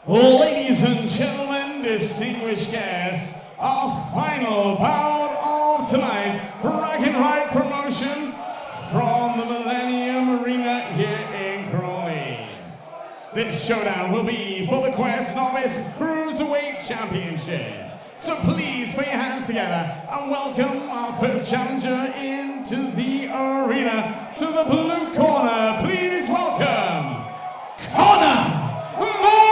Ladies and gentlemen, distinguished guests, our final bout of tonight's Bragging Right Promotions from the Millennium Arena here in Crawley. This showdown will be for the Quest Novice Cruiserweight Championship. So please put your hands together and welcome our first challenger into the arena. To the blue corner, please welcome Connor Moreton!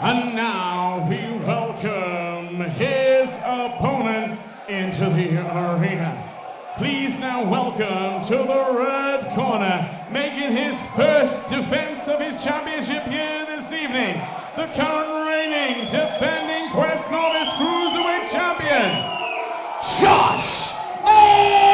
And now we welcome his opponent into the arena. Please now welcome to the red corner, making his first defense of his championship here this evening, the current reigning, defending Quest Novice Cruiserweight Champion, Josh Occardi!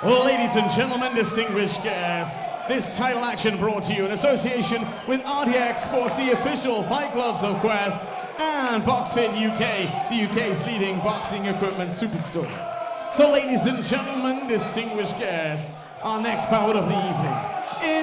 Ladies and gentlemen, distinguished guests, this title action brought to you in association with RTX Sports, the official fight gloves of Quest, and BoxFit UK, the UK's leading boxing equipment superstore. So ladies and gentlemen, distinguished guests, our next bout of the evening.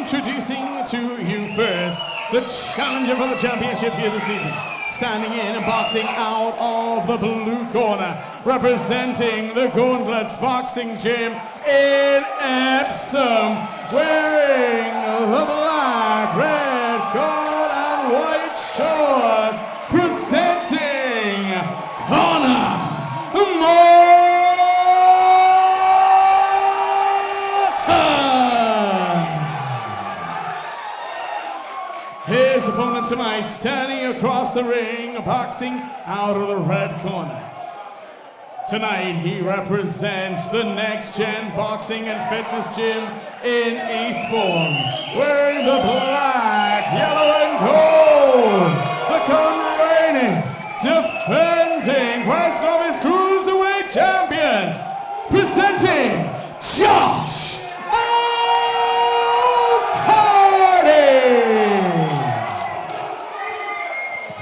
Introducing to you first, the challenger for the championship here this evening. Standing in and boxing out of the blue corner, representing the Gauntlets Boxing Gym in Epsom, wearing the black, red, gold, and white shorts, presenting Connor Moreton! His opponent tonight, standing across the ring, boxing out of the red corner. Tonight, he represents the Next Gen Boxing and Fitness Gym in Eastbourne, wearing the black, yellow, and gold, the current reigning, defending Quest Novice Cruiserweight Champion, presenting Josh Occardi!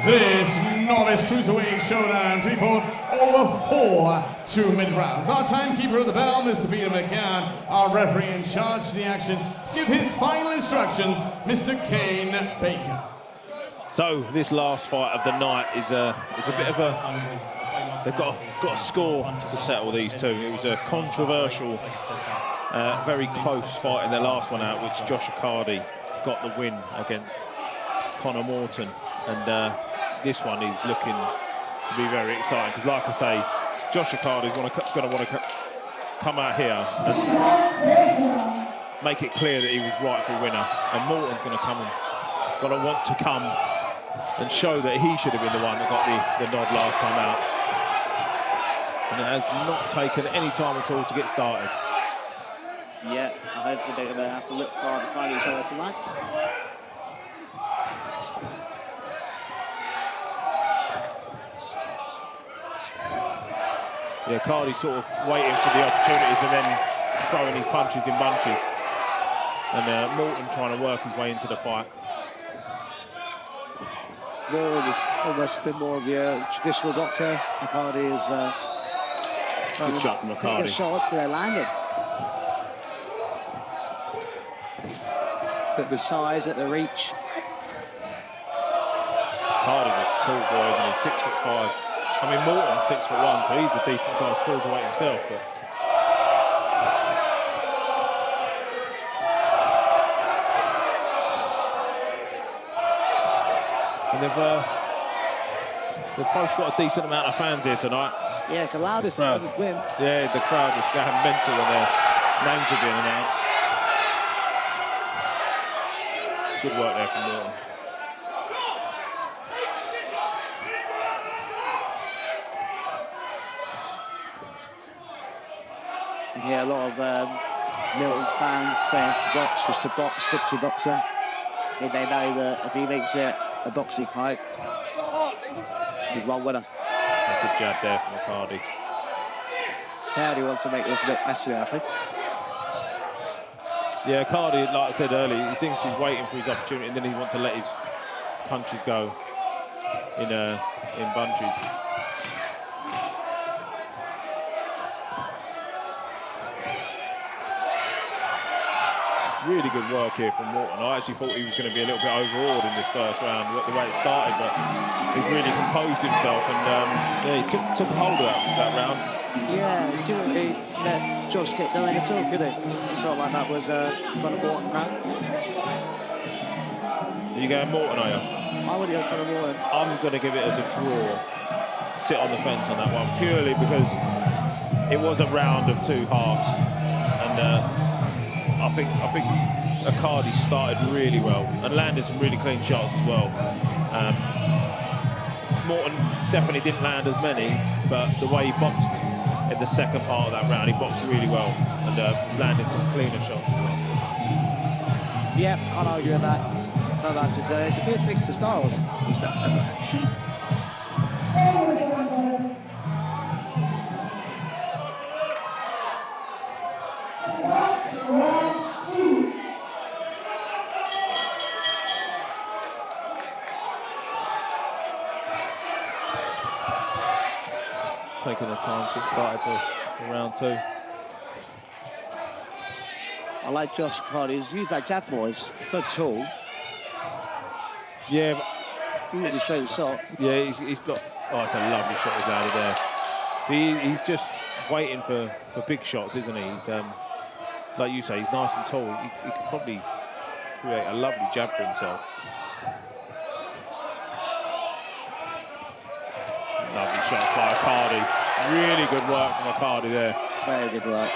This Novice Cruiserweight Showdown to be fought over 4 2-minute rounds. Our timekeeper of the bell, Mr. Peter McCann, our referee in charge of the action, to give his final instructions, Mr. Kane Baker. So this last fight of the night is a bit of a, they've got a score to settle these two. It was a controversial, very close fight in their last one out, which Josh Occardi got the win against Connor Moreton, and this one is looking to be very exciting, because like I say, Josh Occardi is going to want to come out here and make it clear that he was rightful winner, and Moreton's going to want to come and show that he should have been the one that got the nod last time out. And it has not taken any time at all to get started. Yeah, I hope they're going to have to look far to find each other tonight. Yeah, Cardi sort of waiting for the opportunities and then throwing his punches in bunches. And Moreton trying to work his way into the fight. Moore is almost a bit more of the traditional boxer. Occardi is Good shot from Occardi. Good shots, but they're landing. But the size at the reach. Occardi's a tall boy, isn't he? 6'5". I mean, Moreton's 6'1", so he's a decent sized cruiserweight himself. But and they've both got a decent amount of fans here tonight. Yeah, it's the loudest crowd with Wim. Yeah, the crowd was going mental when their names were being announced. Good work there from Moreton. Yeah, a lot of Milton fans saying to box, just to box, stick to boxer. If they know that if he makes it a boxing fight, he's one winner. A good jab there from Occardi. Occardi wants to make this a bit messier, I think. Yeah, Occardi, like I said earlier, he seems to be waiting for his opportunity, and then he wants to let his punches go in bunches. Really good work here from Moreton. I actually thought he was going to be a little bit overawed in this first round, the way it started, but he's really composed himself, and yeah, he took a hold of that round. Yeah, he didn't really let Josh get going at all, could he? I felt like that was Connor Moreton round. Are you going Moreton, are you? I would go Connor Moreton. I'm going to give it as a draw. Sit on the fence on that one, purely because it was a round of two halves, and I think Occardi started really well and landed some really clean shots as well. Moreton definitely didn't land as many, but the way he boxed in the second part of that round, he boxed really well and landed some cleaner shots as well. Yeah, I'll argue with that. It's a bit mix of styles. Taking the time to get started for round two. I like Josh Occardi. He's used that jab more. He's so tall. Yeah. He really showed his shot. Yeah, he's got... Oh, it's a lovely shot he's landed there. He's just waiting for big shots, isn't he? He's, like you say, he's nice and tall. He could probably create a lovely jab for himself. Lovely shots by Occardi. Really good work from Occardi there. Very good work.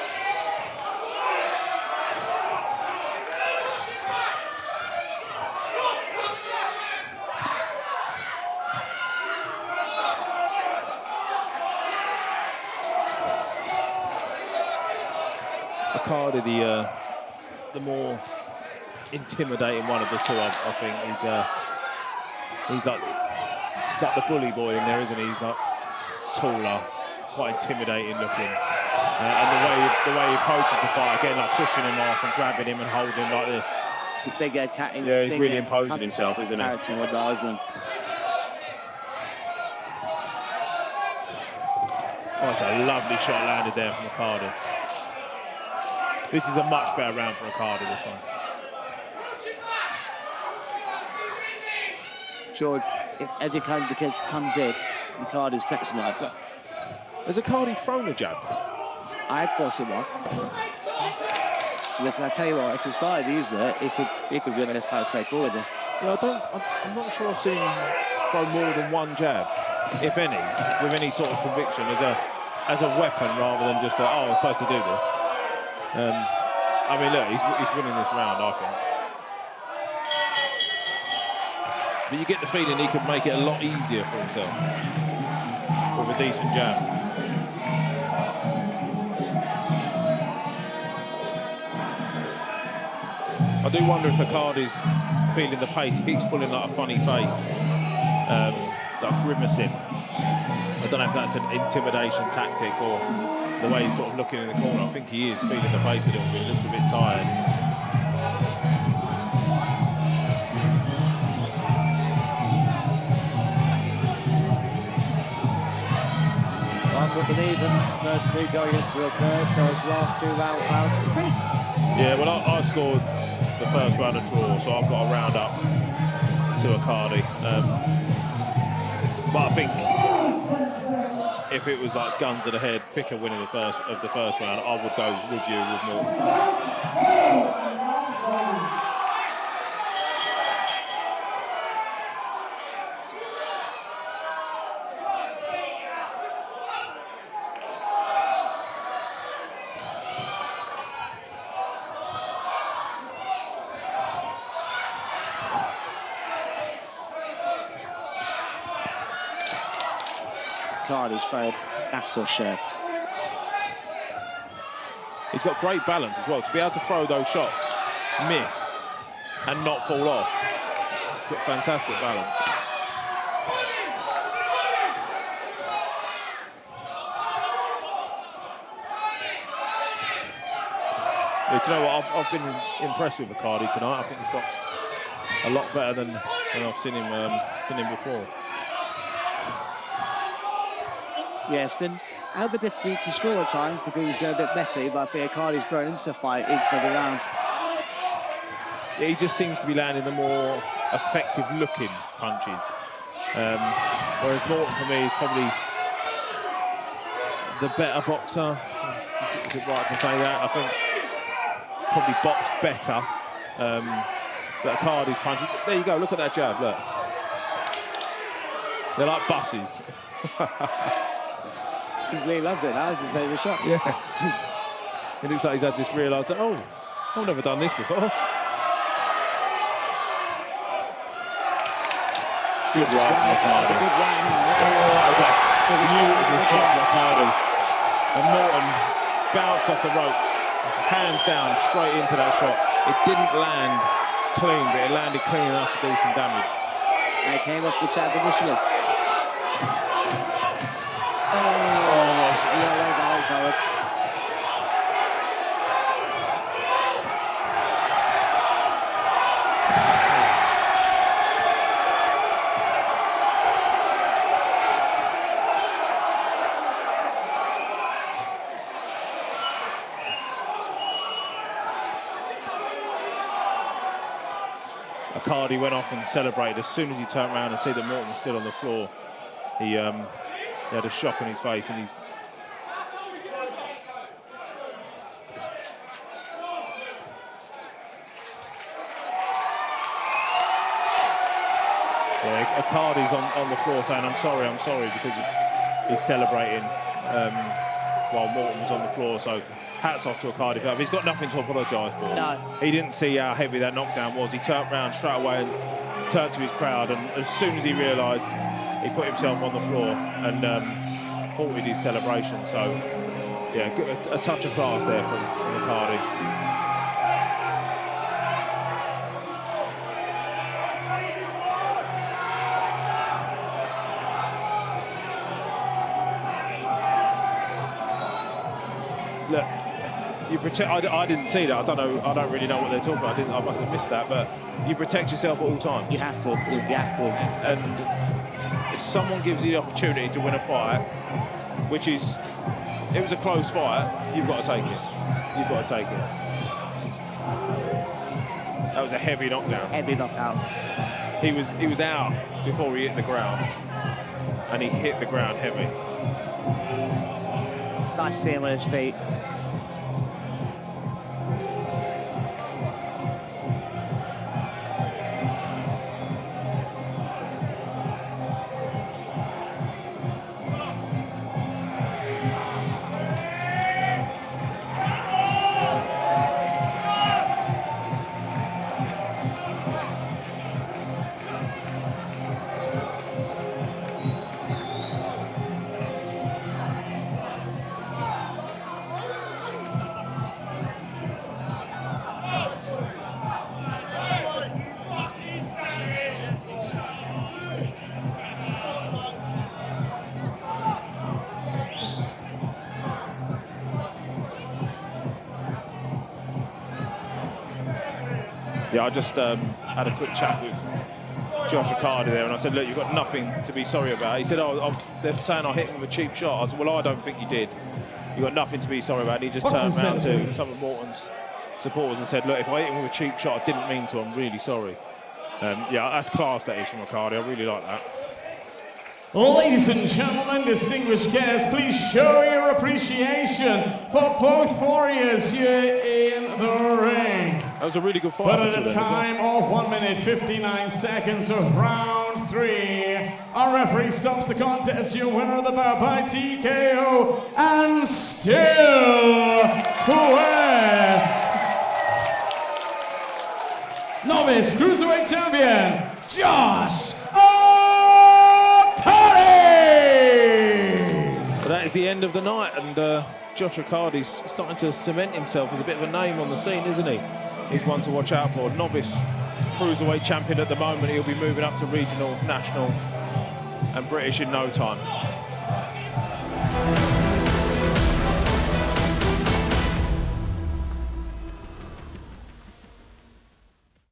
Occardi, the more intimidating one of the two, I think. He's like the bully boy in there, isn't he? He's like taller, quite intimidating looking, and the way he approaches the fight, again, like pushing him off and grabbing him and holding him like this. The big cat. Yeah, he's really imposing himself, isn't he? Oh, it's a lovely shot landed there from Occardi. This is a much better round for Occardi, this one. George, if Eddie comes in, Occardi's texting like that. Has Occardi thrown a jab? I've crossed him one. Listen, I tell you what, if he started using it, he could win this fight straight forward. Yeah, I'm not sure I've seen him throw more than one jab, if any, with any sort of conviction as a weapon rather than just oh, I'm supposed to do this. I mean, look, he's winning this round, I think. But you get the feeling he could make it a lot easier for himself with a decent jab. I do wonder if Occardi's feeling the pace. He keeps pulling like a funny face, like grimacing. I don't know if that's an intimidation tactic or the way he's sort of looking in the corner. I think he is feeling the pace a little bit. He looks a bit tired. looking even, firstly going into the third, so his last 2 round fouls. Yeah, well, I scored the first round of draw, so I've got a round up to Occardi. But I think if it was like guns to the head, pick a winner of the first round, I would go with you with Moreton. Occardi's thrown massive shirt. He's got great balance as well, to be able to throw those shots, miss, and not fall off. Got fantastic balance. Yeah, do you know what? I've been impressed with Occardi tonight. I think he's boxed a lot better than I've seen him before. Yes, then had the dispute to score at times because he was going a bit messy, but I think Occardi's grown into the fight each of the rounds. Yeah, he just seems to be landing the more effective-looking punches. Whereas Moreton, for me, is probably the better boxer. Is it right to say that? I think probably boxed better. But Occardi's punches, there you go, look at that jab, look. They're like buses. Lee loves it now, it's his favourite shot. Yeah. It looks like he's had this realise that, oh, I've never done this before. Good right from Occardi. Good round. That was a beautiful shot from Occardi. And Moreton bounced off the ropes, hands down, straight into that shot. It didn't land clean, but it landed clean enough to do some damage. They came off the jab initially. Occardi went off and celebrated as soon as he turned around and see that Moreton was still on the floor. He had a shock on his face, and he's... Yeah, Occardi's on the floor saying, I'm sorry, because he's celebrating while Moreton was on the floor. So hats off to Occardi. He's got nothing to apologise for. No. He didn't see how heavy that knockdown was. He turned around straight away and turned to his crowd, and as soon as he realised, he put himself on the floor and halted his celebration. So, yeah, a touch of class there from Occardi. Look, you protect. I didn't see that. I don't really know what they're talking about. I must have missed that. But you protect yourself at all times. You have to with the apple. And if someone gives you the opportunity to win a fight, which is, it was a close fight, you've got to take it. You've got to take it. That was a heavy knockdown. Heavy knockout. He was out before he hit the ground, and he hit the ground heavy. It's nice to see him on his feet. Yeah, I just had a quick chat with Josh Occardi there, and I said, look, you've got nothing to be sorry about. He said, oh, they're saying I hit him with a cheap shot. I said, well, I don't think you did. You've got nothing to be sorry about. And he just turned around to some of Moreton's supporters and said, look, if I hit him with a cheap shot, I didn't mean to. I'm really sorry. Yeah, that's class, that is, from Occardi. I really like that. Ladies and gentlemen, distinguished guests, please show your appreciation for both warriors here in the ring. That was a really good fight. But at a time of 1 minute 59 seconds of round 3, our referee stops the contest. Your winner of the bout by TKO, and still Quest Novice Cruiserweight Champion, Josh Occardi! But that is the end of the night, and Josh Occardi's starting to cement himself as a bit of a name on the scene, isn't he? He's one to watch out for. Novice Cruiserweight Champion at the moment. He'll be moving up to regional, national and British in no time.